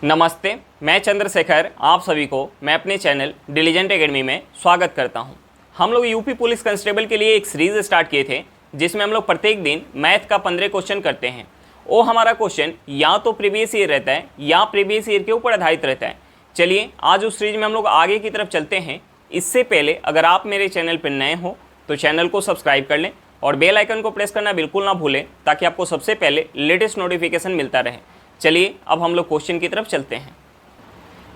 नमस्ते, मैं चंद्रशेखर आप सभी को मैं अपने चैनल डिलीजेंट एकेडमी में स्वागत करता हूं। हम लोग यूपी पुलिस कांस्टेबल के लिए एक सीरीज़ स्टार्ट किए थे जिसमें हम लोग प्रत्येक दिन मैथ का 15 क्वेश्चन करते हैं। वो हमारा क्वेश्चन या तो प्रीवियस ईयर रहता है या प्रीवियस ईयर के ऊपर आधारित रहता है। चलिए आज उस सीरीज में हम लोग आगे की तरफ चलते हैं। इससे पहले अगर आप मेरे चैनल पर नए हो तो चैनल को सब्सक्राइब कर लें और बेल आइकन को प्रेस करना बिल्कुल ना भूलें ताकि आपको सबसे पहले लेटेस्ट नोटिफिकेशन मिलता रहे। चलिए अब हम लोग क्वेश्चन की तरफ चलते हैं।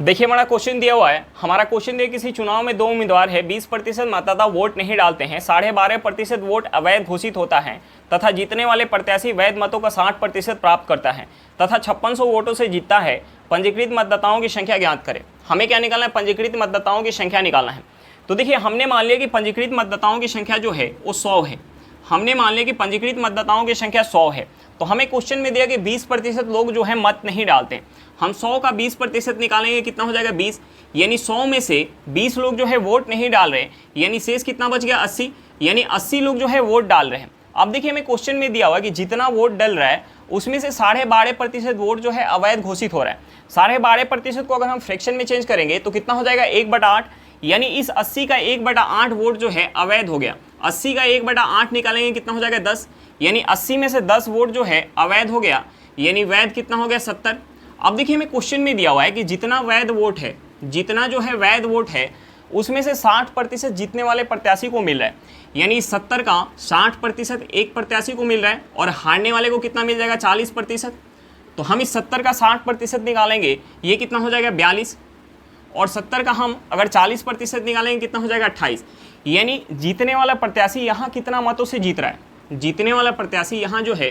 देखिए हमारा क्वेश्चन दिया हुआ है। हमारा क्वेश्चन दिया किसी चुनाव में दो उम्मीदवार है, 20% मतदाता वोट नहीं डालते हैं, 12.5% वोट अवैध घोषित होता है तथा जीतने वाले प्रत्याशी वैध मतों का 60% प्राप्त करता है तथा 5600 वोटों से जीतता है। पंजीकृत मतदाताओं की संख्या ज्ञात करें। हमें क्या निकालना है? पंजीकृत मतदाताओं की संख्या निकालना है। तो देखिए हमने मान लिया कि पंजीकृत मतदाताओं की संख्या जो है वो 100 है। हमने मान लिया कि पंजीकृत मतदाताओं की संख्या 100 है। तो हमें क्वेश्चन में दिया कि 20% लोग जो है मत नहीं डालते। हम 100 का 20% निकालेंगे, कितना हो जाएगा? 20। यानी 100 में से 20 लोग जो है वोट नहीं डाल रहे, यानी शेष कितना बच गया? 80। यानी 80 लोग जो है वोट डाल रहे हैं। अब देखिए हमें क्वेश्चन में दिया हुआ कि जितना वोट डल रहा है उसमें से 12.5% वोट जो है अवैध घोषित हो रहा है। 12.5% को अगर हम फ्रैक्शन में चेंज करेंगे तो कितना हो जाएगा? 1/8। यानी इस 80 का 1/8 वोट जो है अवैध हो गया। 80 का 1/8 निकालेंगे, कितना हो जाएगा? 10। यानी 80 में से 10 वोट जो है अवैध हो गया, यानी वैध कितना हो गया? 70। अब देखिए हमें क्वेश्चन में दिया हुआ है कि जितना वैध वोट है, जितना जो है वैध वोट है उसमें से 60% जीतने वाले प्रत्याशी को मिल रहा है। यानी 70 का 60% एक प्रत्याशी को मिल रहा है और हारने वाले को कितना मिल जाएगा? 40%। तो हम इस 70 का 60% निकालेंगे, ये कितना हो जाएगा? 42। और 70 का हम अगर 40% निकालेंगे कितना हो जाएगा? 28। यानी जीतने वाला प्रत्याशी यहाँ कितना मतों से जीत रहा है? जीतने वाला प्रत्याशी यहाँ जो है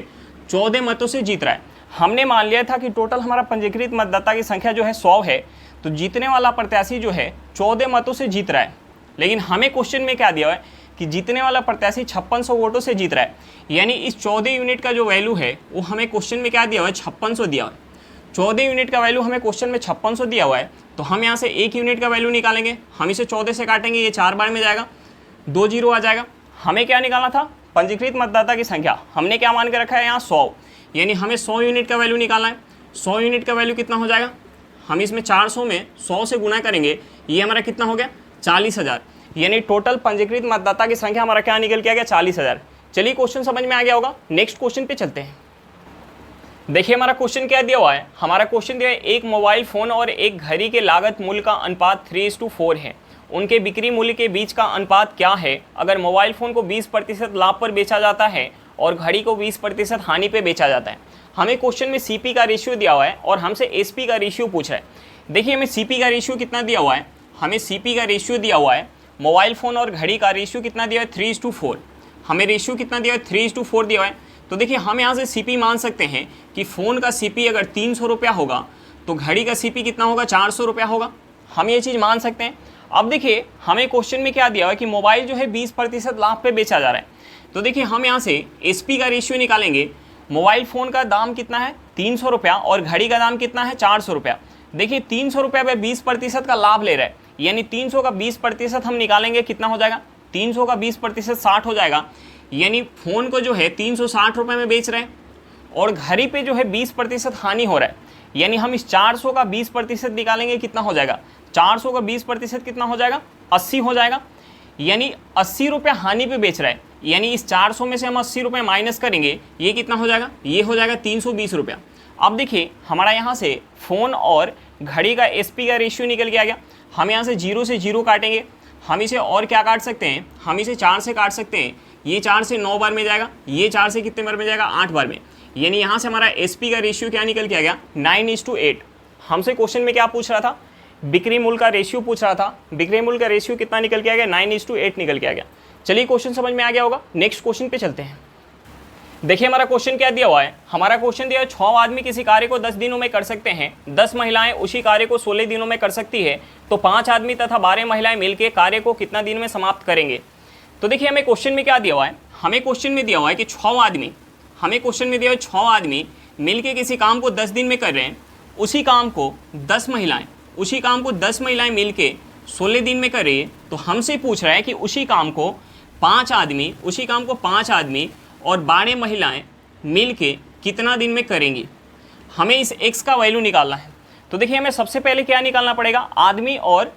14 मतों से जीत रहा है। हमने मान लिया था कि टोटल हमारा पंजीकृत मतदाता की संख्या जो है 100 है, तो जीतने वाला प्रत्याशी जो है 14 मतों से जीत रहा है। लेकिन हमें क्वेश्चन में क्या दिया हुआ है कि जीतने वाला प्रत्याशी 5600 वोटों से जीत रहा है। यानी इस 14 यूनिट का जो वैल्यू है वो हमें क्वेश्चन में क्या दिया हुआ है? 5600 दिया हुआ है। 14 यूनिट का वैल्यू हमें क्वेश्चन में 5600 दिया हुआ है। तो हम यहाँ से 1 यूनिट का वैल्यू निकालेंगे। हम इसे 14 से काटेंगे, ये 4 बार में जाएगा, 2 जीरो आ जाएगा। हमें क्या निकालना था? पंजीकृत मतदाता की संख्या। हमने क्या मान के रखा है यहाँ? 100। यानी हमें 100 यूनिट का वैल्यू निकालना है। 100 यूनिट का वैल्यू कितना हो जाएगा? हम इसमें 400 में 100 से गुना करेंगे, ये हमारा कितना हो गया? 40,000। यानी टोटल पंजीकृत मतदाता की संख्या हमारा क्या निकल के आ गया? 40,000। चलिए क्वेश्चन समझ में आ गया होगा। नेक्स्ट क्वेश्चन पे चलते हैं। देखिए हमारा क्वेश्चन क्या दिया हुआ है। हमारा क्वेश्चन दिया है एक मोबाइल फ़ोन और एक घड़ी के लागत मूल्य का अनुपात 3:4 है। उनके बिक्री मूल्य के बीच का अनुपात क्या है अगर मोबाइल फ़ोन को 20% लाभ पर बेचा जाता है और घड़ी को 20% हानि पे बेचा जाता है। हमें क्वेश्चन में सीपी का रेशियो दिया हुआ है और हमसे एसपी का रेशियो पूछ रहा है। देखिए हमें सीपी का रेशियो कितना दिया हुआ है? हमें सीपी का रेशियो दिया हुआ है, मोबाइल फ़ोन और घड़ी का रेशियो कितना दिया है? 3:4। हमें रेशियो कितना दिया है? 3:4 दिया हुआ है। तो देखिए हम यहाँ से सीपी मान सकते हैं कि फ़ोन का सीपी अगर 300 रुपया होगा तो घड़ी का सीपी कितना होगा? 400 रुपया होगा। हम ये चीज़ मान सकते हैं। अब देखिए हमें क्वेश्चन में क्या दिया हुआ है कि मोबाइल जो है 20% लाभ पे बेचा जा रहा है। तो देखिए हम यहाँ से एसपी का रेशियो निकालेंगे। मोबाइल फ़ोन का दाम कितना है? 300 रुपया और घड़ी का दाम कितना है? 400 रुपया। देखिए 300 रुपया पे 20% का लाभ ले रहा है, यानी 300 का 20% हम निकालेंगे, कितना हो जाएगा? 300 का 20% 60 हो जाएगा। यानी फ़ोन को जो है 360 रुपये में बेच रहे हैं और घड़ी पे जो है 20% हानि हो रहा है। यानी हम इस 400 का 20% निकालेंगे, कितना हो जाएगा? 400 का 20% कितना हो जाएगा? 80 हो जाएगा। यानी 80 रुपये हानि पे बेच रहा है। यानी इस 400 में से हम 80 रुपये माइनस करेंगे, ये कितना हो जाएगा? ये हो जाएगा 320 रुपया। अब देखिए हमारा यहाँ से फ़ोन और घड़ी का एसपी का रेशियो निकल के आ गया। हम यहाँ से 0 से 0 काटेंगे। हम इसे और क्या काट सकते हैं? हम इसे 4 से काट सकते हैं। ये 4 से 9 बार में जाएगा, ये 4 से कितने बार में जाएगा? 8 बार में। यानी यहाँ से हमारा एसपी का रेशियो क्या निकल के आ गया? 9:8। हमसे क्वेश्चन में क्या पूछ रहा था? बिक्री मूल्य का रेशियो पूछ रहा था। बिक्री मूल्य का रेशियो कितना निकल के आ गया? 9:8 निकल के आ गया। चलिए क्वेश्चन समझ में आ गया होगा। नेक्स्ट क्वेश्चन पे चलते हैं। देखिए हमारा क्वेश्चन क्या दिया हुआ है। हमारा क्वेश्चन दिया है 6 आदमी किसी कार्य को 10 दिनों में कर सकते हैं, 10 महिलाएं उसी कार्य को 16 दिनों में कर सकती है, तो 5 आदमी तथा 12 महिलाएं मिलकर कार्य को कितना दिन में समाप्त करेंगे? तो देखिए हमें क्वेश्चन में क्या दिया हुआ है। हमें क्वेश्चन में दिया हुआ है कि 6 आदमी, हमें क्वेश्चन में दिया हुआ है 6 आदमी मिलकर किसी काम को 10 दिन में कर रहे हैं, उसी काम को 10 महिलाएं मिलकर 16 दिन में कर रही है। तो हमसे पूछ रहा है कि उसी काम को 5 आदमी और 12 महिलाएं मिलके कितना दिन में करेंगी। हमें इस x का वैल्यू निकालना है। तो देखिए हमें सबसे पहले क्या निकालना पड़ेगा, आदमी और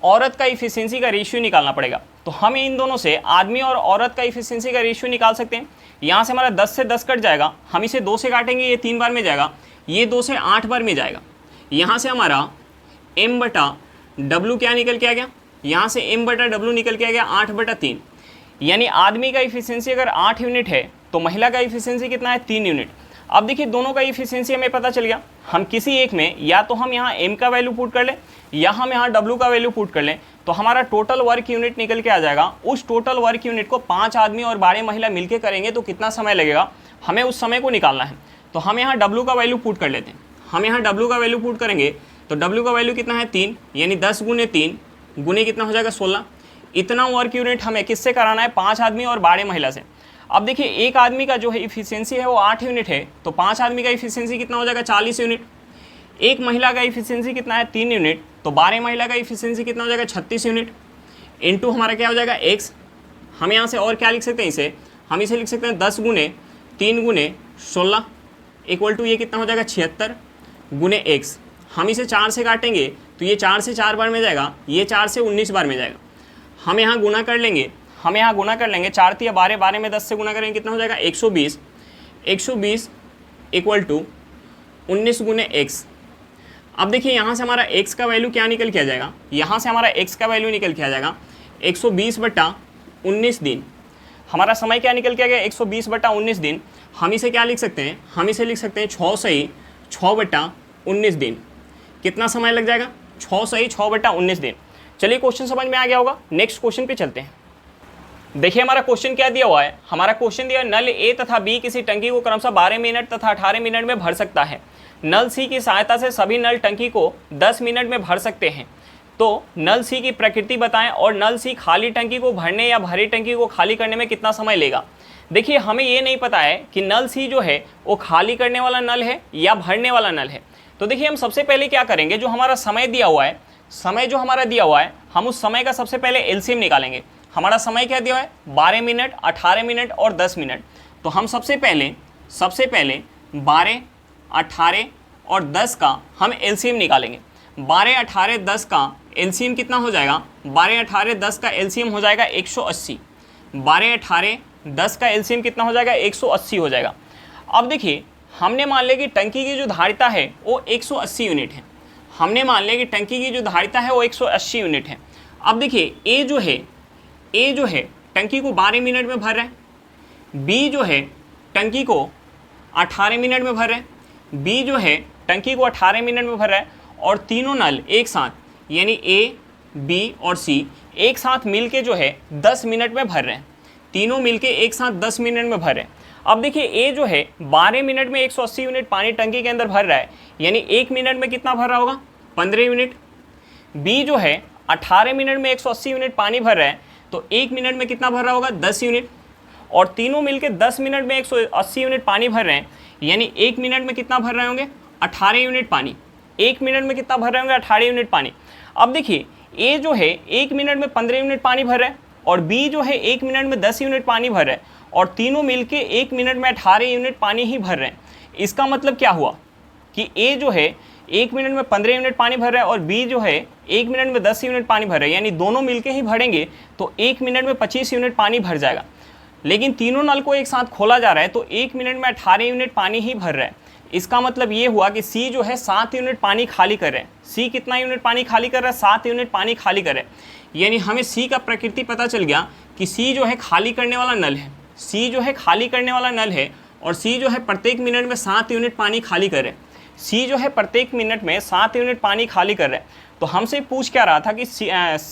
औरत का इफिशियंसी का रेशियो निकालना पड़ेगा। तो हम इन दोनों से आदमी और औरत का इफिशियंसी का रेशियो निकाल सकते हैं। यहाँ से हमारा 10 से 10 कट जाएगा, हम इसे 2 से काटेंगे, ये 3 बार में जाएगा, ये 2 से 8 बार में जाएगा। यहाँ से हमारा m/w क्या निकल के आ गया, यहाँ से m/w निकल के आ गया 8/3। यानी आदमी का इफिशियंसी अगर 8 यूनिट है तो महिला का इफिशियंसी कितना है, 3 यूनिट। अब देखिए दोनों का इफिशियंसी हमें पता चल गया। हम किसी एक में या तो हम यहाँ m का वैल्यू पुट कर लें या हम यहाँ w का वैल्यू पुट कर लें, तो हमारा टोटल वर्क यूनिट निकल के आ जाएगा। उस टोटल वर्क यूनिट को 5 आदमी और 12 महिला मिलकर करेंगे तो कितना समय लगेगा, हमें उस समय को निकालना है। तो हम यहाँ w का वैल्यू पुट कर लेते हैं। हम यहाँ w का वैल्यू पुट करेंगे तो w का वैल्यू कितना है 3, यानी 10 × 3 गुने कितना हो जाएगा 16। इतना वर्क यूनिट हमें किससे कराना है, 5 आदमी और 12 महिला से। अब देखिए एक आदमी का जो है इफिशियंसी है वो 8 यूनिट है, तो 5 आदमी का इफिशियंसी कितना हो जाएगा 40 यूनिट। एक महिला का इफिशियंसी कितना है 3 यूनिट, तो 12 महिला का इफिशियंसी कितना हो जाएगा 36 यूनिट। इनटू हमारा क्या हो जाएगा x। हम यहाँ से और क्या लिख सकते हैं, हम इसे लिख सकते हैं 10 × 3 × 16 इक्वल टू ये कितना हो जाएगा 76 × x। हम इसे 4 से काटेंगे तो ये 4 से 4 बार में जाएगा, ये 4 से 19 बार में जाएगा। हम यहाँ गुना कर लेंगे, 4 × 12, 12 में 10 से गुना करेंगे कितना हो जाएगा 120 इक्वल टू 19 × x। अब देखिए यहाँ से हमारा x का वैल्यू क्या निकल के आ जाएगा, यहाँ से हमारा x का वैल्यू निकल के आ जाएगा 120/19 दिन। हमारा समय क्या निकल के आ गया 120/19 दिन। हम इसे क्या लिख सकते हैं, हम इसे लिख सकते हैं 6/19 दिन। कितना समय लग जाएगा, 6/19 दिन। चलिए क्वेश्चन समझ में आ गया होगा, नेक्स्ट क्वेश्चन पे चलते हैं। देखिए हमारा क्वेश्चन क्या दिया हुआ है, हमारा क्वेश्चन दिया नल ए तथा बी किसी टंकी को क्रमशः 12 मिनट तथा 18 मिनट में भर सकता है। नल सी की सहायता से सभी नल टंकी को 10 मिनट में भर सकते हैं। तो नल सी की प्रकृति बताएं और नल सी खाली टंकी को भरने या भरी टंकी को खाली करने में कितना समय लेगा। देखिए हमें ये नहीं पता है कि नल सी जो है वो खाली करने वाला नल है या भरने वाला नल है। तो देखिए हम सबसे पहले क्या करेंगे, जो हमारा समय दिया हुआ है, समय जो हमारा दिया हुआ है, हम उस समय का सबसे पहले एलसीएम निकालेंगे। हमारा समय क्या दिया है 12 मिनट, 18 मिनट और 10 मिनट। तो हम सबसे पहले 12, 18 और 10 का हम एलसीएम निकालेंगे। 12, 18, 10 का एलसीएम कितना हो जाएगा, 12, 18, 10 का एलसीएम हो जाएगा 180। 12, 18, 10 का एलसीएम कितना हो जाएगा 180 हो जाएगा। अब देखिए हमने मान लिया कि टंकी की जो धारिता है वो 180 यूनिट है। हमने मान लिया कि टंकी की जो धारिता है वो 180 यूनिट है। अब देखिए ए जो है टंकी को 12 मिनट में भर रहा है, बी जो है टंकी को 18 मिनट में भर रहा है, बी जो है टंकी को 18 मिनट में भर रहा है, और तीनों नल एक साथ यानी ए, बी और सी एक साथ मिलके जो है 10 मिनट में भर रहे हैं। तीनों मिलके एक साथ 10 मिनट में भर रहे हैं। अब देखिए ए जो है 12 मिनट में 180 यूनिट पानी टंकी के अंदर भर रहा है, यानी 1 मिनट में कितना भर रहा होगा 15 यूनिट। बी जो है 18 मिनट में 180 यूनिट पानी भर रहा है, तो 1 मिनट में कितना भर रहा होगा 10 यूनिट। और तीनों मिलके 10 मिनट में 180 यूनिट पानी भर रहे हैं, यानी 1 मिनट में कितना भर रहे होंगे 18 यूनिट पानी। 1 मिनट में कितना भर रहे होंगे 18 यूनिट पानी। अब देखिए ए जो है 1 मिनट में 15 यूनिट पानी भर रहा है, और बी जो है 1 मिनट में 10 यूनिट पानी भर रहा है, और तीनों मिलके 1 मिनट में 18 यूनिट पानी ही भर रहे हैं। इसका मतलब क्या हुआ कि ए जो है 1 मिनट में 15 यूनिट पानी भर रहा है और बी जो है 1 मिनट में 10 यूनिट पानी भर रहा है, यानी दोनों मिलके ही भरेंगे तो 1 मिनट में 25 यूनिट पानी भर जाएगा। लेकिन तीनों नल को एक साथ खोला जा रहा है तो 1 मिनट में 18 यूनिट पानी ही भर रहा है। इसका मतलब ये हुआ कि सी जो है 7 यूनिट पानी खाली कर रहे हैं। सी कितना यूनिट पानी खाली कर रहा है 7 यूनिट पानी खाली कर रहे हैं। यानी हमें सी का प्रकृति पता चल गया कि सी जो है खाली करने वाला नल है। सी जो है खाली करने वाला नल है और सी जो है प्रत्येक मिनट में 7 यूनिट पानी खाली कर रहे हैं। सी जो है प्रत्येक मिनट में 7 यूनिट पानी खाली कर रहे हैं। तो हमसे पूछ क्या रहा था कि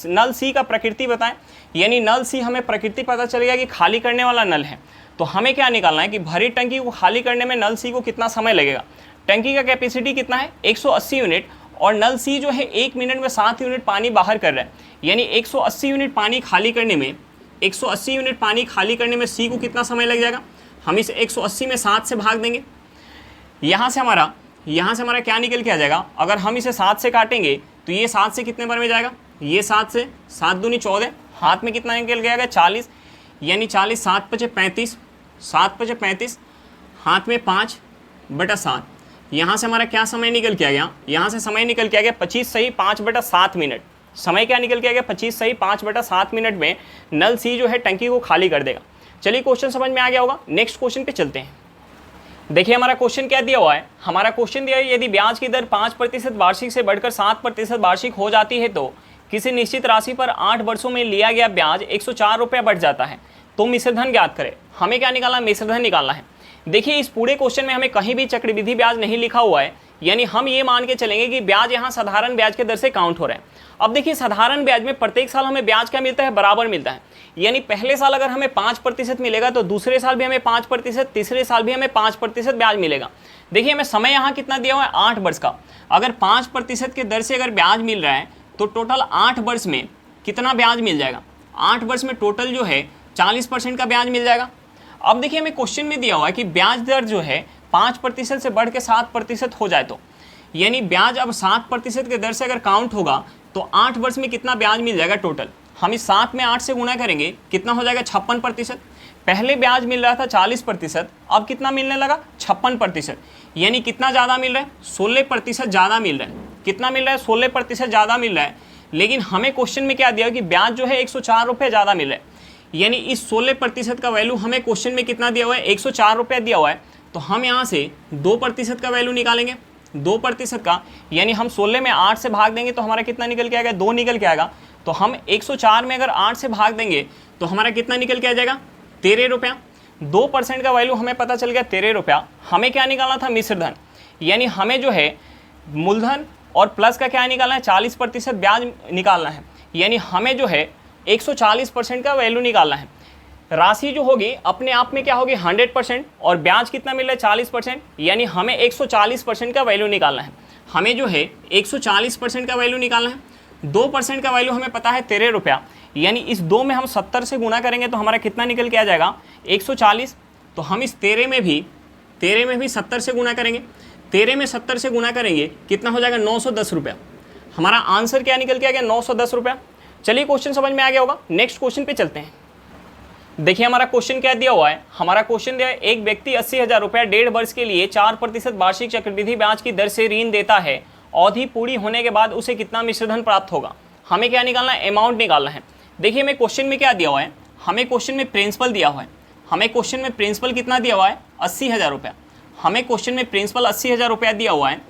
नल सी का प्रकृति बताएं, यानी नल सी हमें प्रकृति पता चल गया कि खाली करने वाला नल है। तो हमें क्या निकालना है कि भरी टंकी को खाली करने में नल सी को कितना समय लगेगा। टंकी का कैपेसिटी कितना है 180 यूनिट, और नल सी जो है 1 मिनट में 7 यूनिट पानी बाहर कर रहा है, यानी 180 यूनिट पानी खाली करने में 180 यूनिट पानी खाली करने में सी को कितना समय लग जाएगा। हम इसे 180 में 7 से भाग देंगे। यहाँ से हमारा क्या निकल के आ जाएगा, अगर हम इसे 7 से काटेंगे तो ये 7 से कितने बार में जाएगा, ये 7 से 7 दूनी 14, हाथ में कितना निकल के आएगा 40, यानी 40 7 × 5 = 35, 7 × 5 = 35, हाथ में 5/7, यहाँ से हमारा क्या समय निकल के आ गया, यहाँ से समय निकल के आ गया 25 सही 5/7 मिनट। समय क्या निकल के आ गया 25 सही 5/7 मिनट में नल सी जो है टंकी को खाली कर देगा। चलिए क्वेश्चन समझ में आ गया होगा, नेक्स्ट क्वेश्चन पे चलते हैं। देखिए हमारा क्वेश्चन क्या दिया हुआ है, हमारा क्वेश्चन दिया है यदि ब्याज की दर 5% वार्षिक से बढ़कर 7% वार्षिक हो जाती है तो किसी निश्चित राशि पर 8 वर्षों में लिया गया ब्याज 104 रुपये बढ़ जाता है, तो मिश्रधन ज्ञात करें। हमें क्या निकालना है, मिश्रधन निकालना है। देखिए इस पूरे क्वेश्चन में हमें कहीं भी चक्रवृद्धि ब्याज नहीं लिखा हुआ है, यानी हम ये मान के चलेंगे कि ब्याज यहाँ साधारण ब्याज के दर से काउंट हो रहा है। अब देखिए साधारण ब्याज में प्रत्येक साल हमें ब्याज क्या मिलता है, बराबर मिलता है। यानी पहले साल अगर हमें 5% मिलेगा तो दूसरे साल भी हमें 5%, तीसरे साल भी हमें 5% ब्याज मिलेगा। देखिए हमें समय यहाँ कितना दिया हुआ है, 8 वर्ष का। अगर 5% के दर से अगर ब्याज मिल रहा है तो टोटल 8 वर्ष में कितना ब्याज मिल जाएगा, 8 वर्ष में टोटल जो है 40% का ब्याज मिल जाएगा। अब देखिए हमें क्वेश्चन में दिया हुआ है कि ब्याज दर जो है 5% से बढ़ के 7% हो जाए तो, यानी ब्याज अब 7% के दर से अगर काउंट होगा तो 8 वर्ष में कितना ब्याज मिल जाएगा टोटल। हम इस 7 में 8 से गुना करेंगे, कितना हो जाएगा 56%। पहले ब्याज मिल रहा था 40%, अब कितना मिलने लगा 56%, यानी कितना ज़्यादा मिल रहा है, 16% ज़्यादा मिल रहा है। कितना मिल रहा है, 16% ज़्यादा मिल रहा है। लेकिन हमें क्वेश्चन में क्या दिया कि ब्याज जो है 104 रुपये ज़्यादा मिल रहा है, यानी इस 16% का वैल्यू हमें क्वेश्चन में कितना दिया हुआ है, 104 रुपये दिया हुआ है। तो हम यहाँ से 2% का वैल्यू निकालेंगे, 2% का, यानी हम 16 में 8 से भाग देंगे तो हमारा कितना निकल के आएगा, 2 निकल के आएगा। तो हम 104 में अगर 8 से भाग देंगे तो हमारा कितना निकल के आ जाएगा, 13 रुपया। 2% का वैल्यू हमें पता चल गया 13 रुपया। हमें क्या निकालना था, मिश्रधन, यानी हमें जो है मूलधन और प्लस का क्या निकालना है, 40% ब्याज निकालना है। यानी हमें जो है 140% का वैल्यू निकालना है। राशि जो होगी अपने आप में क्या होगी 100%, और ब्याज कितना मिल रहा है 40%, यानी हमें 140% का वैल्यू निकालना है। हमें जो है 140% का वैल्यू निकालना है। 2% का वैल्यू हमें पता है 13 रुपया, यानी इस 2 में हम 70 से गुना करेंगे तो हमारा कितना निकल के आ जाएगा 140। तो हम इस 13 में भी 70 से गुना करेंगे, 13 में 70 से गुना करेंगे कितना हो जाएगा 910 रुपया। हमारा आंसर क्या निकल के आ गया 910 रुपया। चलिए क्वेश्चन समझ में आ गया होगा, नेक्स्ट क्वेश्चन पे चलते हैं। देखिए हमारा क्वेश्चन क्या दिया हुआ है, हमारा क्वेश्चन दिया है एक व्यक्ति 80,000 रुपया 1.5 वर्ष के लिए 4% वार्षिक चक्रवृद्धि ब्याज की दर से ऋण देता है। अवधि पूरी होने के बाद उसे कितना मिश्रधन प्राप्त होगा। हमें क्या निकालना है, अमाउंट निकालना है। देखिए हमें क्वेश्चन में क्या दिया हुआ है, हमें क्वेश्चन में प्रिंसिपल दिया हुआ है। हमें क्वेश्चन में प्रिंसिपल कितना दिया हुआ है, 80,000 रुपया। हमें क्वेश्चन में प्रिंसिपल 80,000 रुपया दिया हुआ है।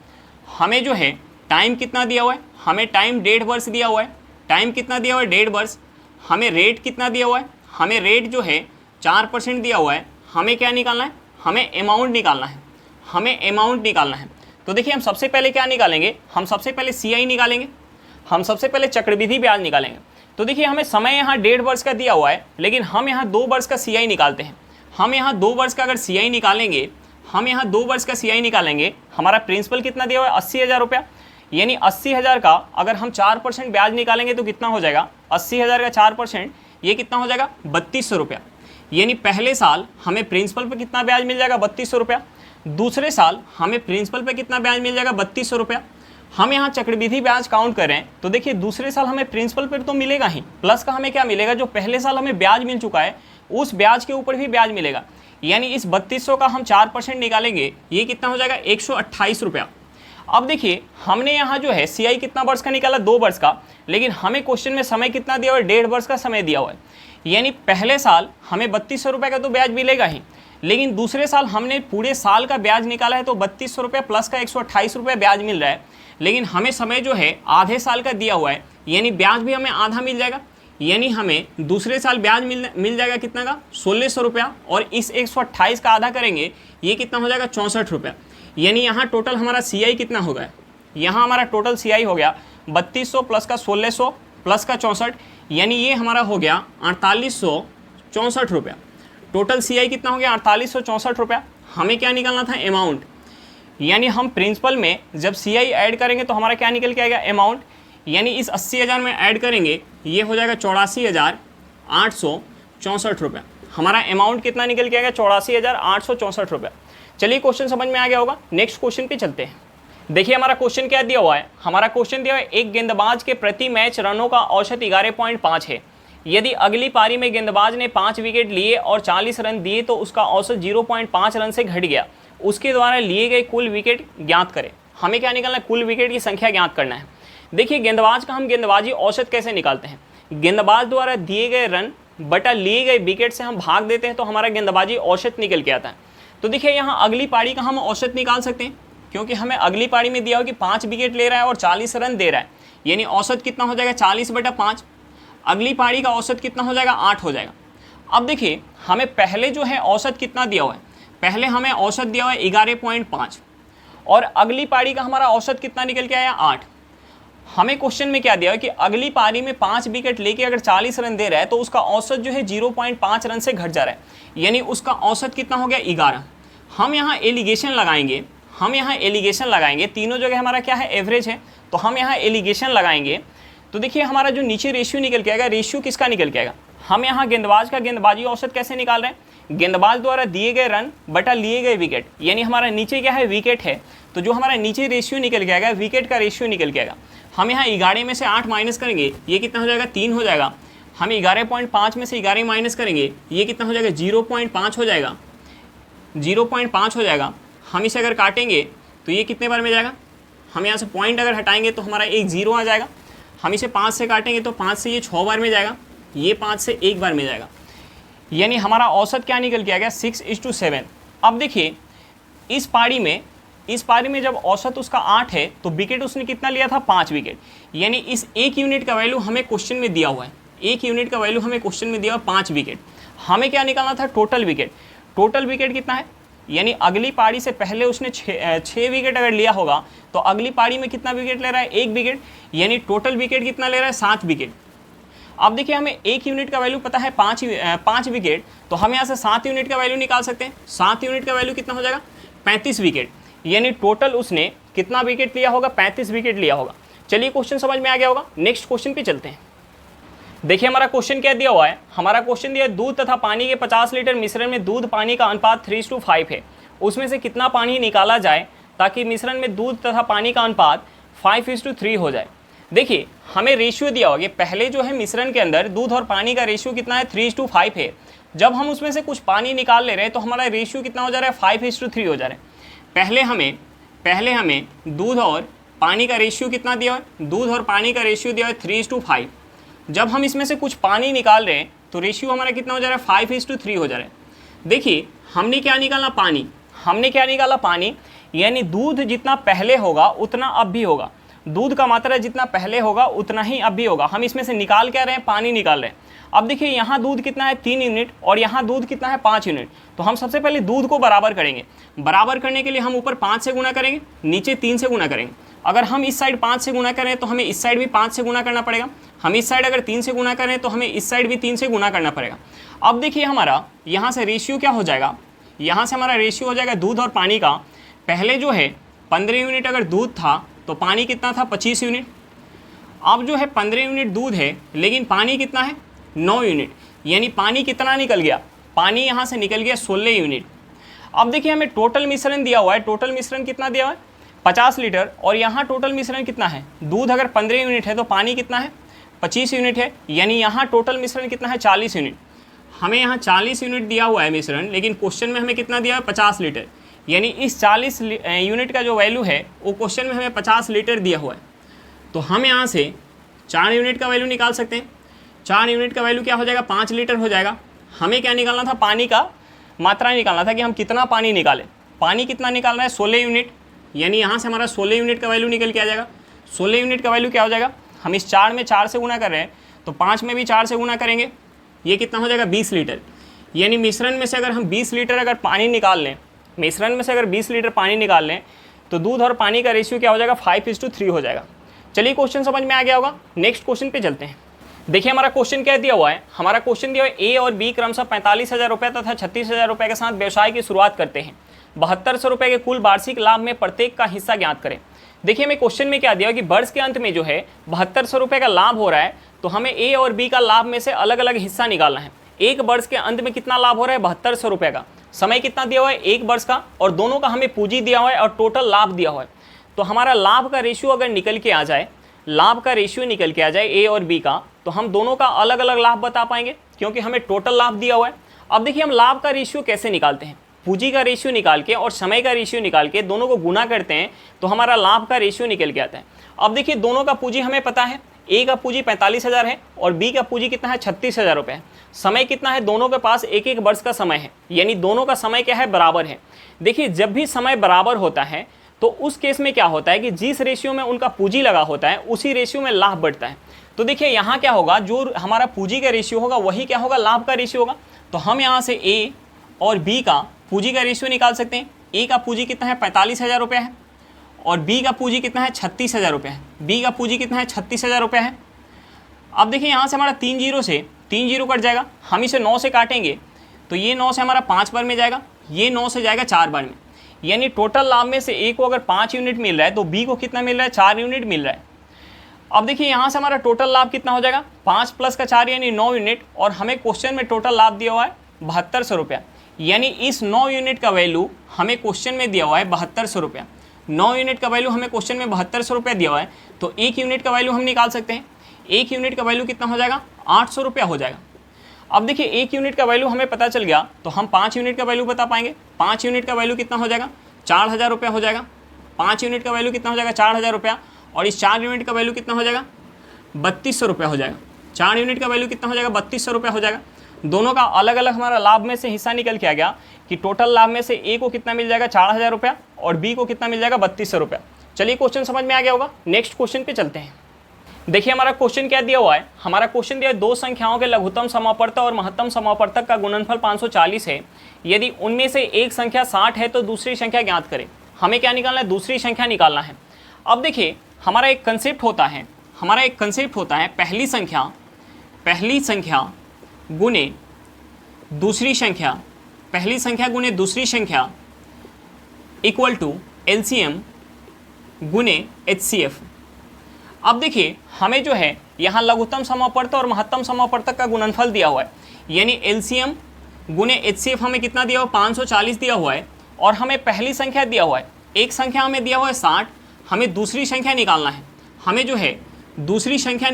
हमें जो है टाइम कितना दिया हुआ है, हमें टाइम 1.5 वर्ष दिया हुआ है। टाइम कितना दिया हुआ है, 1.5 वर्ष। हमें रेट कितना दिया हुआ है, हमें रेट जो है 4% दिया हुआ है। हमें क्या निकालना है, हमें अमाउंट निकालना है। हमें अमाउंट निकालना है। तो देखिए हम सबसे पहले क्या निकालेंगे, हम सबसे पहले CI निकालेंगे, हम सबसे पहले चक्रवृद्धि ब्याज निकालेंगे। तो देखिए हमें समय यहाँ 1.5 वर्ष का दिया हुआ है, लेकिन हम यहाँ 2 वर्ष का CI निकालते हैं। हम यहाँ 2 वर्ष का अगर CI निकालेंगे, हम यहाँ 2 वर्ष का CI निकालेंगे, हमारा प्रिंसिपल कितना दिया हुआ है 80,000 रुपया, यानी 80,000 का अगर हम 4% ब्याज निकालेंगे तो कितना हो जाएगा, 80,000 का 4% ये कितना हो जाएगा 3200 रुपया। यानी पहले साल हमें प्रिंसिपल पे कितना ब्याज मिल जाएगा 3200 रुपया, दूसरे साल हमें प्रिंसिपल पे कितना ब्याज मिल जाएगा 3200 रुपया। हम यहाँ चक्रवृद्धि ब्याज काउंट कर रहे हैं तो देखिए दूसरे साल हमें प्रिंसिपल पर तो मिलेगा ही, प्लस का हमें क्या मिलेगा, जो पहले साल हमें ब्याज मिल चुका है उस ब्याज के ऊपर भी ब्याज मिलेगा। यानी इस 3200 का हम 4% निकालेंगे, ये कितना हो जाएगा 128 रुपया। अब देखिए हमने यहाँ जो है CI कितना वर्ष का निकाला, 2 वर्ष का, लेकिन हमें क्वेश्चन में समय कितना दिया हुआ है, 1.5 वर्ष का समय दिया हुआ है। यानी पहले साल हमें 3200 रुपये का तो ब्याज मिलेगा ही, लेकिन दूसरे साल हमने पूरे साल का ब्याज निकाला है तो 3200 रुपये प्लस का 128 रुपये ब्याज मिल रहा है। लेकिन हमें समय जो है आधे साल का दिया हुआ है, यानी ब्याज भी हमें आधा मिल जाएगा। यानी हमें दूसरे साल ब्याज मिल जाएगा कितना का 1600 रुपया, और इस 128 का आधा करेंगे ये कितना हो जाएगा 64 रुपया। यानी यहाँ टोटल हमारा CI कितना हो गया, यहाँ हमारा टोटल CI हो गया 3200 प्लस का 1600 प्लस का 64, यानी ये हमारा हो गया 4864 रुपया। टोटल CI कितना हो गया 4864 रुपया। हमें क्या निकालना था, अमाउंट, यानी हम प्रिंसिपल में जब CI ऐड करेंगे तो हमारा क्या निकल के आएगा अमाउंट, यानी इस 80,000 में ऐड करेंगे ये हो जाएगा 84,864 रुपया। हमारा अमाउंट कितना निकल के आएगा 84,864 रुपया। चलिए क्वेश्चन समझ में आ गया होगा, नेक्स्ट क्वेश्चन पे चलते हैं। देखिए हमारा क्वेश्चन क्या दिया हुआ है, हमारा क्वेश्चन दिया हुआ है एक गेंदबाज के प्रति मैच रनों का औसत 11.5 है। यदि अगली पारी में गेंदबाज ने 5 विकेट लिए और 40 रन दिए तो उसका औसत 0.5 रन से घट गया। उसके द्वारा लिए गए कुल विकेट ज्ञात करें। हमें क्या निकालना है, कुल विकेट की संख्या ज्ञात करना है। देखिए गेंदबाज का हम गेंदबाजी औसत कैसे निकालते हैं, गेंदबाज द्वारा दिए गए रन बटा लिए गए विकेट से हम भाग देते हैं तो हमारा गेंदबाजी औसत निकल के आता है। तो देखिए यहाँ अगली पारी का हम औसत निकाल सकते हैं, क्योंकि हमें अगली पारी में दिया हो कि 5 विकेट ले रहा है और 40 रन दे रहा है, यानी औसत कितना हो जाएगा 40/5। अगली पारी का औसत कितना हो जाएगा 8 हो जाएगा। अब देखिए हमें पहले जो है औसत कितना दिया हुआ है, पहले हमें औसत दिया हुआ है 11.5 और अगली पारी का हमारा औसत कितना निकल के आया 8। हमें क्वेश्चन में क्या दिया है कि अगली पारी में 5 विकेट लेके अगर 40 रन दे रहा है तो उसका औसत जो है 0.5 रन से घट जा रहा है, यानी उसका औसत कितना हो गया 11। हम यहाँ एलिगेशन लगाएंगे, तीनों जगह हमारा क्या है एवरेज है, तो हम यहाँ एलिगेशन लगाएंगे। तो देखिए हमारा जो नीचे रेशियो निकल के आएगा, रेशियो किसका निकल के आएगा, हम यहाँ गेंदबाज का गेंदबाजी औसत कैसे निकाल रहे हैं, गेंदबाज द्वारा दिए गए रन बटा लिए गए विकेट, यानी हमारा नीचे क्या है विकेट है, तो जो हमारा नीचे रेशियो निकल के आएगा विकेट का रेशियो निकल के आएगा। हम यहाँ 11 में से 8 माइनस करेंगे, ये कितना हो जाएगा 3 हो जाएगा। हम 11.5 में से 11 माइनस करेंगे, ये कितना हो जाएगा 0.5 हो जाएगा, 0.5 हो जाएगा। हम इसे अगर काटेंगे तो ये कितने बार में जाएगा, हम यहाँ से पॉइंट अगर हटाएंगे तो हमारा एक 0 आ जाएगा। हम इसे 5 से काटेंगे तो 5 से ये 6 बार में जाएगा, ये 5 से 1 बार में जाएगा, यानी हमारा औसत क्या निकल के आ गया 6:7। अब देखिए इस पारी में जब औसत उसका 8 है तो विकेट उसने कितना लिया था 5 विकेट, यानी इस 1 यूनिट का वैल्यू हमें क्वेश्चन में दिया हुआ है, 1 यूनिट का वैल्यू हमें क्वेश्चन में दिया हुआ 5 विकेट। हमें क्या निकालना था टोटल विकेट कितना है, यानी अगली पारी से पहले उसने 6 विकेट अगर लिया होगा तो अगली पारी में कितना विकेट ले रहा है 1 विकेट, यानी टोटल विकेट कितना ले रहा है 7 विकेट। अब देखिए हमें 1 यूनिट का वैल्यू पता है 5 विकेट, तो हम यहाँ से 7 यूनिट का वैल्यू निकाल सकते हैं। 7 यूनिट का वैल्यू कितना हो जाएगा 35 विकेट, यानी टोटल उसने कितना विकेट लिया होगा 35 विकेट लिया होगा। चलिए क्वेश्चन समझ में आ गया होगा, नेक्स्ट क्वेश्चन पे चलते हैं। देखिए हमारा क्वेश्चन क्या दिया हुआ है, हमारा क्वेश्चन दिया है दूध तथा पानी के 50 लीटर मिश्रण में दूध पानी का अनुपात 3:5 है, उसमें से कितना पानी निकाला जाए ताकि मिश्रण में दूध तथा पानी का अनुपात 5:3 हो जाए। देखिए हमें रेशियो दिया हुआ है, पहले जो है मिश्रण के अंदर दूध और पानी का रेशियो कितना है 3:5 है, जब हम उसमें से कुछ पानी निकाल ले रहे हैं तो हमारा रेशियो कितना हो जा रहा है 5:3 हो जा रहा है। पहले हमें दूध और पानी का रेशियो कितना दिया है, दूध और पानी का रेशियो दिया है 3:5। जब हम इसमें से कुछ पानी निकाल रहे हैं तो रेशियो हमारा कितना हो जा रहा है 5:3 हो जा रहा है। देखिए हमने क्या निकाला पानी, यानी दूध जितना पहले होगा उतना अब भी होगा, दूध का मात्रा जितना पहले होगा उतना ही अब भी होगा। हम इसमें से निकाल क्या रहे हैं, पानी निकाल रहे हैं। अब देखिए यहाँ दूध कितना है 3 यूनिट और यहाँ दूध कितना है 5 यूनिट, तो हम सबसे पहले दूध को बराबर करेंगे। बराबर करने के लिए हम ऊपर 5 से गुना करेंगे, नीचे 3 से गुना करेंगे। अगर हम इस साइड 5 से गुना करें तो हमें इस साइड भी 5 से गुना करना पड़ेगा, हम इस साइड अगर 3 से गुना करें तो हमें इस साइड भी 3 से गुना करना पड़ेगा। अब देखिए हमारा यहाँ से रेशियो क्या हो जाएगा, यहाँ से हमारा रेशियो हो जाएगा दूध और पानी का। पहले जो है 15 यूनिट अगर दूध था तो पानी कितना था 25 यूनिट। अब जो है 15 यूनिट दूध है लेकिन पानी कितना है 9 यूनिट, यानी पानी कितना निकल गया, पानी यहाँ से निकल गया 16 यूनिट। अब देखिए हमें टोटल मिश्रण दिया हुआ है, टोटल मिश्रण कितना दिया हुआ है 50 लीटर और यहाँ टोटल मिश्रण कितना है, दूध अगर 15 यूनिट है तो पानी कितना है 25 यूनिट है, यानी यहाँ टोटल मिश्रण कितना है 40 यूनिट। हमें यहाँ 40 यूनिट दिया हुआ है मिश्रण, लेकिन क्वेश्चन में हमें कितना दिया है 50 लीटर, यानी इस 40 यूनिट का जो वैल्यू है वो क्वेश्चन में हमें 50 लीटर दिया हुआ है। तो हम यहाँ से 4 यूनिट का वैल्यू निकाल सकते हैं। 4 यूनिट का वैल्यू क्या हो जाएगा 5 लीटर हो जाएगा। हमें क्या निकालना था, पानी का मात्रा निकालना था कि हम कितना पानी निकालें। पानी कितना निकालना है 16 यूनिट, यानी यहाँ से हमारा 16 यूनिट का वैल्यू निकल के आ जाएगा। 16 यूनिट का वैल्यू क्या हो जाएगा, हम इस 4 में 4 से गुना कर रहे हैं तो 5 में भी 4 से गुना करेंगे, ये कितना हो जाएगा 20 लीटर। यानी मिश्रण में से अगर हम 20 लीटर अगर पानी निकाल लें, मिश्रण में से अगर 20 लीटर पानी निकाल लें तो दूध और पानी का रेशियो क्या हो जाएगा 5:3 हो जाएगा। चलिए क्वेश्चन समझ में आ गया होगा, नेक्स्ट क्वेश्चन पे चलते हैं। देखिए हमारा क्वेश्चन क्या दिया हुआ है, हमारा क्वेश्चन दिया हुआ है ए और बी क्रमशः 45,000 रुपये तथा 36,000 रुपये के साथ व्यवसाय की शुरुआत करते हैं। 7200 रुपये के कुल वार्षिक लाभ में प्रत्येक का हिस्सा ज्ञात करें। देखिए हमें क्वेश्चन में क्या दिया है कि वर्ष के अंत में जो है 7200 रुपये का लाभ हो रहा है, तो हमें ए और बी का लाभ में से अलग अलग हिस्सा निकालना है। एक वर्ष के अंत में कितना लाभ हो रहा है 7200 रुपये का, समय कितना दिया हुआ है 1 वर्ष का, और दोनों का हमें पूंजी दिया हुआ है और टोटल लाभ दिया हुआ है। तो हमारा लाभ का रेशियो अगर निकल के आ जाए, लाभ का रेशियो निकल के आ जाए ए और बी का, तो हम दोनों का अलग अलग लाभ बता पाएंगे क्योंकि हमें टोटल लाभ दिया हुआ है। अब देखिए हम लाभ का रेशियो कैसे निकालते हैं, पूंजी का रेशियो निकाल के और समय का रेशियो निकाल के दोनों को गुना करते हैं तो हमारा लाभ का रेशियो निकल के आता है। अब देखिए दोनों का पूंजी हमें पता है, ए का पूंजी 45,000 है और बी का पूंजी कितना है 36,000 रुपये है। समय कितना है, दोनों के पास एक एक वर्ष का समय है, यानी दोनों का समय क्या है, बराबर है। देखिए जब भी समय बराबर होता है तो उस केस में क्या होता है कि जिस रेशियो में उनका पूंजी लगा होता है उसी रेशियो में लाभ बढ़ता है। तो देखिए यहाँ क्या होगा, जो हमारा पूंजी का रेशियो होगा वही क्या होगा, लाभ का रेशियो होगा। तो हम यहाँ से ए और बी का पूंजी का रेशियो निकाल सकते हैं। ए का पूंजी कितना है 45,000 रुपये है और बी का पूंजी कितना है 36,000 रुपये है। बी का पूंजी कितना है 36,000 रुपये है। अब देखिए यहाँ से हमारा 3 जीरो से 3 जीरो कट जाएगा, हम इसे 9 से काटेंगे तो ये 9 से हमारा 5 बार में जाएगा, ये 9 से जाएगा 4 बार में, यानी टोटल लाभ में से ए को अगर 5 यूनिट मिल रहा है तो बी को कितना मिल रहा है, 4 यूनिट मिल रहा है। अब देखिए यहाँ से हमारा टोटल लाभ कितना हो जाएगा, 5 प्लस का 4 यानी 9 यूनिट, और हमें क्वेश्चन में टोटल लाभ दिया हुआ है 7200 रुपया, यानी इस 9 यूनिट का वैल्यू हमें क्वेश्चन में दिया हुआ है 7200 रुपया। 9 यूनिट का वैल्यू हमें क्वेश्चन में 7200 रुपया दिया हुआ है, तो 1 यूनिट का वैल्यू हम निकाल सकते हैं। 1 यूनिट का वैल्यू कितना हो जाएगा, 800 रुपया हो जाएगा। अब देखिए 1 यूनिट का वैल्यू हमें पता चल गया तो हम 5 यूनिट का वैल्यू बता पाएंगे। 5 यूनिट का वैल्यू कितना हो जाएगा, 4,000 रुपया हो जाएगा। 5 यूनिट का वैल्यू कितना हो जाएगा, 4,000 रुपया, और इस 4 यूनिट का वैल्यू कितना हो जाएगा, 3200 रुपया हो जाएगा। 4 यूनिट का वैल्यू कितना हो जाएगा, 3200 रुपया हो जाएगा। दोनों का अलग अलग हमारा लाभ में से हिस्सा निकल के आ गया कि टोटल लाभ में से ए को कितना मिल जाएगा 4,000 रुपया और बी को कितना मिल जाएगा 3200 रुपया। चलिए क्वेश्चन समझ में आ गया होगा, नेक्स्ट क्वेश्चन पे चलते हैं। देखिए हमारा क्वेश्चन क्या दिया हुआ है, हमारा क्वेश्चन दिया है दो संख्याओं के लघुत्तम समापवर्तक और महत्तम समापवर्तक का गुणनफल 540 है। यदि उनमें से एक संख्या 60 है तो दूसरी संख्या ज्ञात करें। हमें क्या निकालना है, दूसरी संख्या निकालना है। अब देखिए हमारा एक कंसेप्ट होता है, पहली संख्या गुने दूसरी संख्या, पहली संख्या गुने दूसरी संख्या इक्वल टू एलसीएम गुने एचसीएफ। अब देखिए हमें जो है यहाँ लघुत्तम समापवर्तक और महत्तम समापवर्तक का गुणनफल दिया हुआ है, यानी एलसीएम गुने एचसीएफ हमें कितना दिया हुआ, 540 दिया हुआ है, और हमें पहली संख्या दिया हुआ है, एक संख्या हमें दिया हुआ है 60, हमें दूसरी संख्या निकालना है। हमें जो है दूसरी संख्या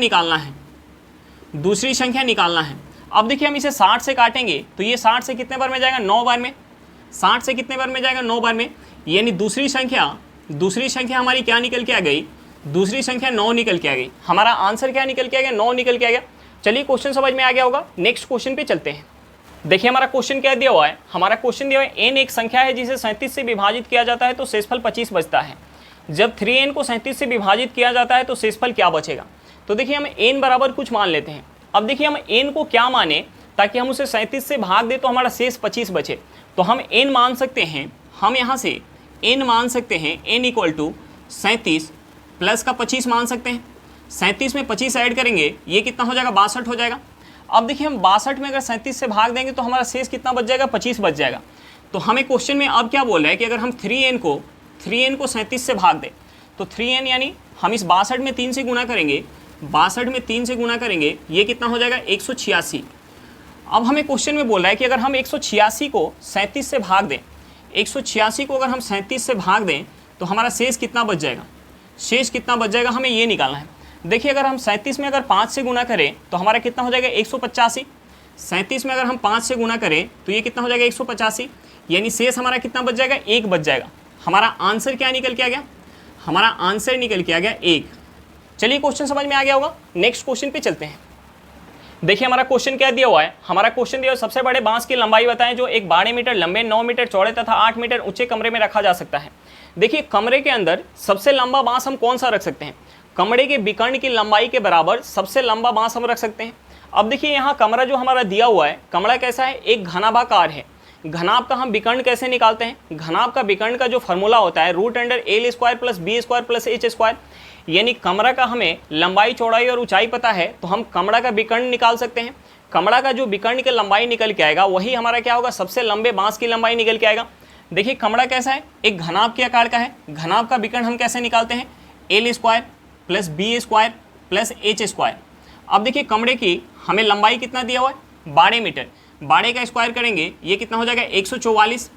निकालना है। अब देखिए हम इसे 60 से काटेंगे तो ये 60 से कितने बार में जाएगा, 9 बार में। 60 से कितने बार में जाएगा, 9 बार में, यानी दूसरी संख्या हमारी क्या निकल के आ गई, दूसरी संख्या 9 निकल के आ गई। हमारा आंसर क्या निकल के आ गया, 9 निकल के आ गया। चलिए क्वेश्चन समझ में आ गया होगा, नेक्स्ट क्वेश्चन पे चलते हैं। देखिए हमारा क्वेश्चन क्या दिया हुआ है, हमारा क्वेश्चन दिया हुआ है n एक संख्या है जिसे 37 से विभाजित किया जाता है तो शेषफल 25 बचता है। जब 3n को 37 से विभाजित किया जाता है तो शेषफल क्या बचेगा। तो देखिए हम n बराबर कुछ मान लेते हैं। अब देखिए हम n को क्या माने ताकि हम उसे 37 से भाग दे तो हमारा शेष 25 बचे। तो हम n मान सकते हैं, हम यहाँ से n मान सकते हैं, n इक्वल टू 37 प्लस का 25 मान सकते हैं। 37 में 25 ऐड करेंगे, ये कितना हो जाएगा, 62 हो जाएगा। अब देखिए हम 62 में अगर 37 से भाग देंगे तो हमारा शेष कितना बच जाएगा, 25 बच जाएगा। तो हमें क्वेश्चन में अब क्या बोल रहा है कि अगर हम 3n को 37 से भाग दें तो 3n यानी हम इस 62 में 3 से गुना करेंगे, 62 में 3 से गुना करेंगे, ये कितना हो जाएगा, 186। अब हमें क्वेश्चन में बोल रहा है कि अगर हम 186 को 37 से भाग दें, 186 को अगर हम 37 से भाग दें तो हमारा शेष कितना बच जाएगा, शेष कितना बच जाएगा, हमें ये निकालना है। देखिए अगर हम 37 में अगर 5 से गुना करें तो हमारा कितना हो जाएगा, 185। 37 में अगर हम 5 से गुना करें तो ये कितना हो जाएगा, 185, यानी शेष हमारा कितना बच जाएगा, 1 बच जाएगा। हमारा आंसर क्या निकल के आ गया, हमारा आंसर निकल के आ गया 1। चलिए क्वेश्चन समझ में आ गया होगा, नेक्स्ट क्वेश्चन पे चलते हैं। देखिए हमारा क्वेश्चन क्या दिया हुआ है, हमारा क्वेश्चन दिया हुआ सबसे बड़े बांस की लंबाई बताएं जो 12 मीटर लंबे, 9 मीटर चौड़े तथा 8 मीटर ऊंचे कमरे में रखा जा सकता है। देखिए कमरे के अंदर सबसे लंबा बांस हम कौन सा रख सकते हैं, कमरे के विकर्ण की लंबाई के बराबर सबसे लंबा बांस हम रख सकते हैं। अब देखिए यहाँ कमरा जो हमारा दिया हुआ है, कमरा कैसा है, एक घनाभाकार है। घनाभ का हम विकर्ण कैसे निकालते हैं, घनाभ का विकर्ण का जो फॉर्मूला होता है √L² + B² + H², यानी कमरा का हमें लंबाई, चौड़ाई और ऊंचाई पता है तो हम कमरा का विकर्ण निकाल सकते हैं। कमरा का जो विकर्ण की लंबाई निकल के आएगा वही हमारा क्या होगा, सबसे लंबे बांस की लंबाई निकल के आएगा। देखिए कमरा कैसा है, एक घनाभ के आकार का है। घनाभ का विकर्ण हम कैसे निकालते हैं, L² + B² + H²। अब देखिए कमरे की हमें लंबाई कितना दिया हुआ है, 12 मीटर। 12 का स्क्वायर करेंगे ये कितना हो जाएगा, 144,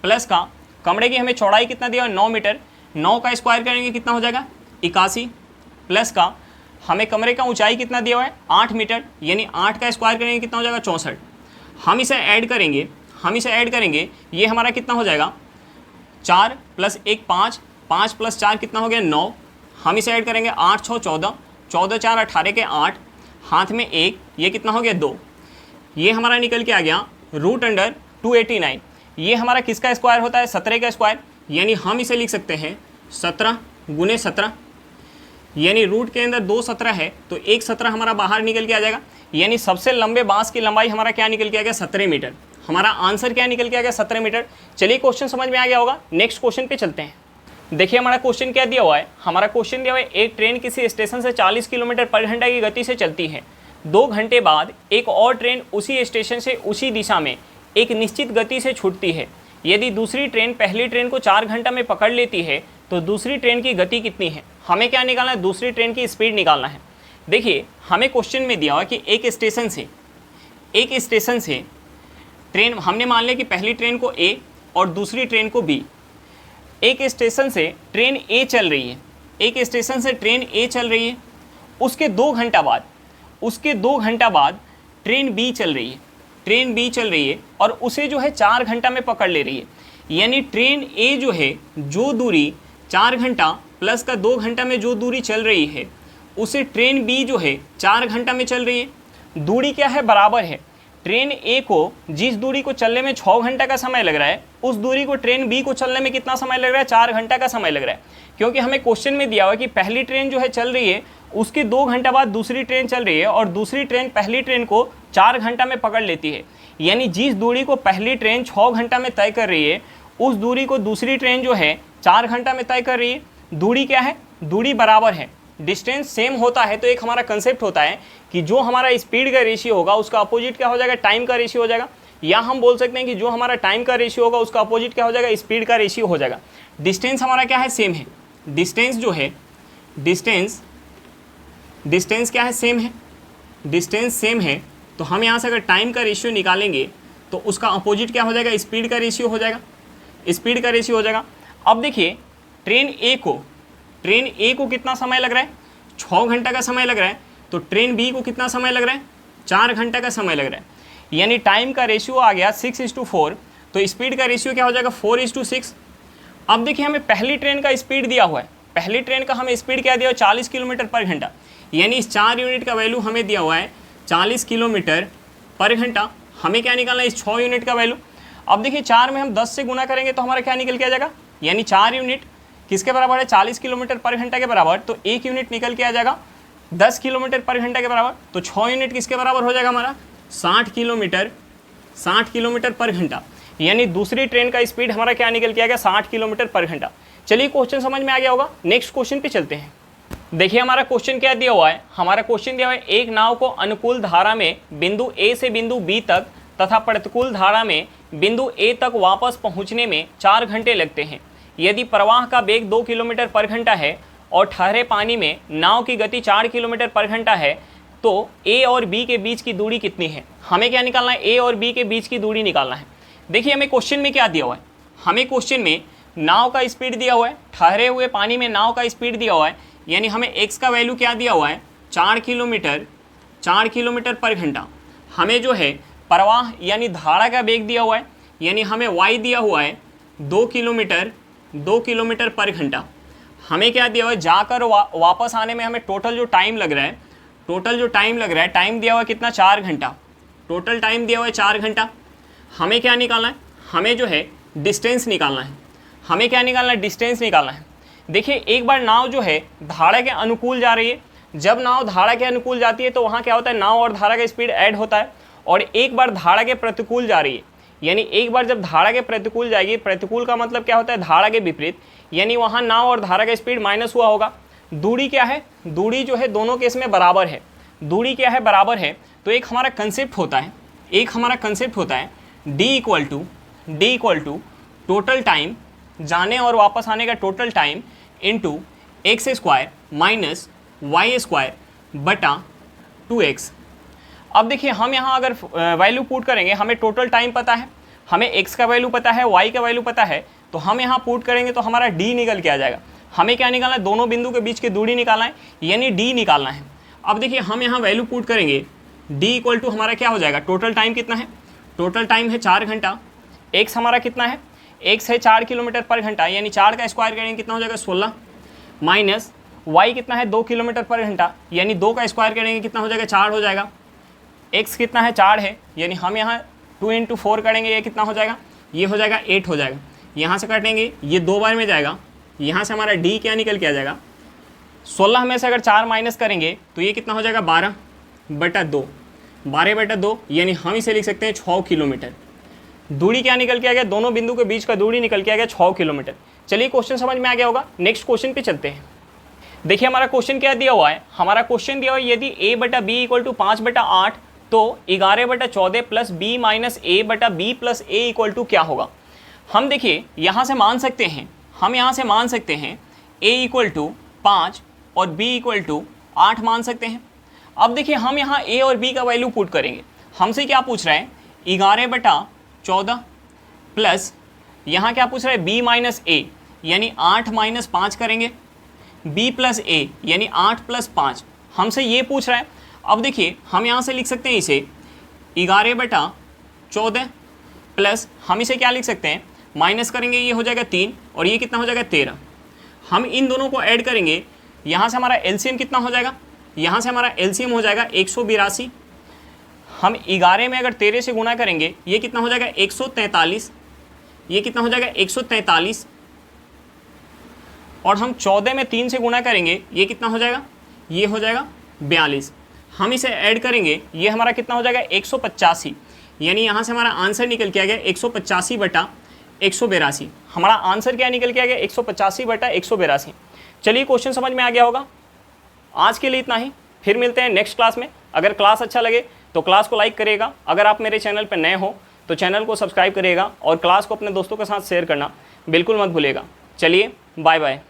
प्लस का कमरे की हमें चौड़ाई कितना दिया हुआ है, 9 मीटर। 9 का स्क्वायर करेंगे कितना हो जाएगा, 81, प्लस का हमें कमरे का ऊंचाई कितना दिया हुआ है, 8 मीटर, यानी 8 का स्क्वायर करेंगे कितना हो जाएगा, 64। हम इसे ऐड करेंगे, हम इसे ऐड करेंगे, ये हमारा कितना हो जाएगा 4 + 1 5, 5 + 4 कितना हो गया 9। हम इसे ऐड करेंगे 8 6 14, 14 4 18 के 8, हाथ में 1, ये कितना हो गया 2। ये हमारा निकल के आ गया √289। ये हमारा किसका स्क्वायर होता है 17 का स्क्वायर, यानी हम इसे लिख सकते हैं 17 × 17, यानी रूट के अंदर 2 17 है तो 1 17 हमारा बाहर निकल के आ जाएगा, यानी सबसे लंबे बांस की लंबाई हमारा क्या निकल के आ गया 17 मीटर। हमारा आंसर क्या निकल के आ गया 17 मीटर। चलिए क्वेश्चन समझ में आ गया होगा, नेक्स्ट क्वेश्चन पे चलते हैं। देखिए हमारा क्वेश्चन क्या दिया हुआ है, हमारा क्वेश्चन दिया हुआ है एक ट्रेन किसी स्टेशन से 40 किलोमीटर पर घंटा की गति से चलती है। 2 घंटे बाद एक और ट्रेन उसी स्टेशन से उसी दिशा में एक निश्चित गति से छूटती है। यदि दूसरी ट्रेन पहली ट्रेन को 4 घंटा में पकड़ लेती है तो दूसरी ट्रेन की गति कितनी है। हमें क्या निकालना है, दूसरी ट्रेन की स्पीड निकालना है। देखिए हमें क्वेश्चन में दिया हुआ कि एक स्टेशन से ट्रेन, हमने मान लिया कि पहली ट्रेन को ए और दूसरी ट्रेन को बी। एक स्टेशन से ट्रेन ए चल रही है, एक स्टेशन से ट्रेन ए चल रही है, उसके 2 घंटा बाद ट्रेन बी चल रही है और उसे जो है 4 घंटा में पकड़ ले रही है। यानी ट्रेन ए जो है जो दूरी 4 घंटा प्लस का 2 घंटा में जो दूरी चल रही है उसे ट्रेन बी जो है 4 घंटा में चल रही है। दूरी क्या है, बराबर है। ट्रेन ए को जिस दूरी को चलने में 6 घंटा का समय लग रहा है उस दूरी को ट्रेन बी को चलने में कितना समय लग रहा है, 4 घंटा का समय लग रहा है। क्योंकि हमें क्वेश्चन में दिया हुआ कि पहली ट्रेन जो है चल रही है, उसके 2 घंटा बाद दूसरी ट्रेन चल रही है और दूसरी ट्रेन पहली ट्रेन को 4 घंटा में पकड़ लेती है। यानी जिस दूरी को पहली ट्रेन 6 घंटा में तय कर रही है उस दूरी को दूसरी ट्रेन जो है 4 घंटा में तय कर रही है। दूरी क्या है, दूरी बराबर है। डिस्टेंस सेम होता है तो एक हमारा कंसेप्ट होता है कि जो हमारा स्पीड का रेशियो होगा उसका अपोजिट क्या हो जाएगा, टाइम का रेशियो हो जाएगा। या हम बोल सकते हैं कि जो हमारा टाइम का रेशियो होगा उसका अपोजिट क्या हो जाएगा, स्पीड का रेशियो हो जाएगा। डिस्टेंस हमारा क्या है, सेम है। डिस्टेंस जो है डिस्टेंस क्या है, सेम है। डिस्टेंस सेम है तो हम यहाँ से अगर टाइम का रेशियो निकालेंगे तो उसका अपोजिट क्या हो जाएगा, स्पीड का रेशियो हो जाएगा। स्पीड का रेशियो हो जाएगा। अब देखिए ट्रेन ए को कितना समय लग रहा है, 6 घंटा का समय लग रहा है। तो ट्रेन बी को कितना समय लग रहा है, 4 घंटा का समय लग रहा है। यानी टाइम का रेशियो आ गया 6:4, तो स्पीड का रेशियो क्या हो जाएगा 4:6। अब देखिए हमें पहली ट्रेन का स्पीड दिया हुआ है, पहली ट्रेन का हमें स्पीड क्या दिया हुआ है 40 किलोमीटर पर घंटा। यानी इस 4 यूनिट का वैल्यू हमें दिया हुआ है 40 किलोमीटर पर घंटा। हमें क्या निकालना है, इस 6 यूनिट का वैल्यू। अब देखिए 4 में हम 10 से गुना करेंगे तो हमारा क्या निकल के आ जाएगा, यानी 4 यूनिट किसके बराबर है, 40 किलोमीटर पर घंटा के बराबर। तो 1 यूनिट निकल के आ जाएगा 10 किलोमीटर पर घंटा के बराबर। तो 6 यूनिट किसके बराबर हो जाएगा हमारा, 60 किलोमीटर पर घंटा। यानी दूसरी ट्रेन का स्पीड हमारा क्या निकल के आ गया, 60 किलोमीटर पर घंटा। चलिए क्वेश्चन समझ में आ गया होगा, नेक्स्ट क्वेश्चन पे चलते हैं। देखिए हमारा क्वेश्चन क्या दिया हुआ है, हमारा क्वेश्चन दिया हुआ है एक नाव को अनुकूल धारा में बिंदु ए से बिंदु बी तक तथा प्रतिकूल धारा में बिंदु ए तक वापस पहुंचने में 4 घंटे लगते हैं। यदि प्रवाह का वेग 2 किलोमीटर पर घंटा है और ठहरे पानी में नाव की गति 4 किलोमीटर पर घंटा है तो ए और बी के बीच की दूरी कितनी है। हमें क्या निकालना है, ए और बी के बीच की दूरी निकालना है। देखिए हमें क्वेश्चन में क्या दिया हुआ है, हमें क्वेश्चन में नाव का स्पीड दिया हुआ है, ठहरे हुए पानी में नाव का स्पीड दिया हुआ है। यानी हमें एक्स का वैल्यू क्या दिया हुआ है, 4 किलोमीटर पर घंटा। हमें जो है प्रवाह यानी धारा का वेग दिया हुआ है, यानी हमें वाई दिया हुआ है 2 किलोमीटर पर घंटा। हमें क्या दिया हुआ है, जाकर वापस आने में हमें टोटल जो टाइम लग रहा है, टाइम दिया हुआ है कितना, 4 घंटा। टोटल टाइम दिया हुआ है 4 घंटा। हमें क्या निकालना है, हमें जो है डिस्टेंस निकालना है। हमें क्या निकालना है, डिस्टेंस निकालना है। देखिए एक बार नाव जो है धारा के अनुकूल जा रही है, जब नाव धारा के अनुकूल जाती है तो वहाँ क्या होता है, नाव और धारा का स्पीड ऐड होता है। और एक बार धारा के प्रतिकूल जा रही है, यानी एक बार जब धारा के प्रतिकूल जाएगी, प्रतिकूल का मतलब क्या होता है, धारा के विपरीत, यानी वहाँ नाव और धारा का स्पीड माइनस हुआ होगा। दूरी क्या है, दूरी जो है दोनों केस में बराबर है। दूरी क्या है, बराबर है। तो एक हमारा कंसेप्ट होता है d equal to total time, जाने और वापस आने का total time into x square minus y square बटा 2x। अब देखिए हम यहाँ अगर वैल्यू पुट करेंगे, हमें टोटल टाइम पता है, हमें x का वैल्यू पता है, y का वैल्यू पता है, तो हम यहाँ पुट करेंगे तो हमारा d निकल के आ जाएगा। हमें क्या निकालना है, दोनों बिंदु के बीच की दूरी निकालना है, यानी d निकालना है। अब देखिए हम यहाँ वैल्यू पुट करेंगे, d इक्वल टू हमारा क्या हो जाएगा, टोटल टाइम कितना है, टोटल टाइम है 4 घंटा, एक्स हमारा कितना है, एक्स है 4 किलोमीटर पर घंटा, यानी 4 का स्क्वायर करेंगे कितना हो जाएगा 16, माइनस वाई कितना है 2 किलोमीटर पर घंटा, यानी 2 का स्क्वायर करेंगे कितना हो जाएगा 4 हो जाएगा। एक्स कितना है 4 है, यानी हम यहाँ 2 × 4 करेंगे, ये कितना हो जाएगा, ये हो जाएगा 8 हो जाएगा। यहाँ से काटेंगे, ये 2 बार में जाएगा, यहाँ से हमारा डी क्या निकल के आ जाएगा, 16 में से अगर 4 माइनस करेंगे तो ये कितना हो जाएगा 12/2, 12/2, यानी हम इसे लिख सकते हैं 6 किलोमीटर। दूरी क्या निकल के आ गया, दोनों बिंदु के बीच का दूरी निकल के आ गया 6 किलोमीटर। चलिए क्वेश्चन समझ में आ गया होगा, नेक्स्ट क्वेश्चन पे चलते हैं। देखिए हमारा क्वेश्चन क्या दिया हुआ है, हमारा क्वेश्चन दिया हुआ है यदि a/b = 5/8 तो 11/14 plus b minus a/b plus a = क्या होगा। हम देखिए यहाँ से मान सकते हैं, हम यहाँ से मान सकते हैं a = 5 और b = 8 मान सकते हैं। अब देखिए हम यहाँ a और b का वैल्यू पुट करेंगे, हमसे क्या पूछ रहा है 11/14 प्लस यहाँ क्या पूछ रहा है b माइनस a, यानी 8 माइनस 5 करेंगे, b प्लस a यानी 8 प्लस 5 हमसे ये पूछ रहा है। अब देखिए हम यहाँ से लिख सकते हैं इसे 11/14 प्लस हम इसे क्या लिख सकते हैं, माइनस करेंगे ये हो जाएगा 3 और ये कितना हो जाएगा 13। हम इन दोनों को ऐड करेंगे, यहाँ से हमारा एलसीएम कितना हो जाएगा, यहाँ से हमारा एलसीएम हो जाएगा 182। हम 11 में अगर 13 से गुना करेंगे ये कितना हो जाएगा 143, ये कितना हो जाएगा 143, और हम 14 में 3 से गुना करेंगे ये कितना हो जाएगा, ये हो जाएगा 42। हम इसे ऐड करेंगे, ये हमारा कितना हो जाएगा 185, यानी यहाँ से हमारा आंसर निकल के आ गया 185/182। हमारा आंसर क्या निकल के आ गया 185/182। चलिए क्वेश्चन समझ में आ गया होगा। आज के लिए इतना ही, फिर मिलते हैं नेक्स्ट क्लास में। अगर क्लास अच्छा लगे तो क्लास को लाइक करिएगा, अगर आप मेरे चैनल पर नए हो तो चैनल को सब्सक्राइब करिएगा और क्लास को अपने दोस्तों के साथ शेयर करना बिल्कुल मत भूलिएगा। चलिए बाय बाय।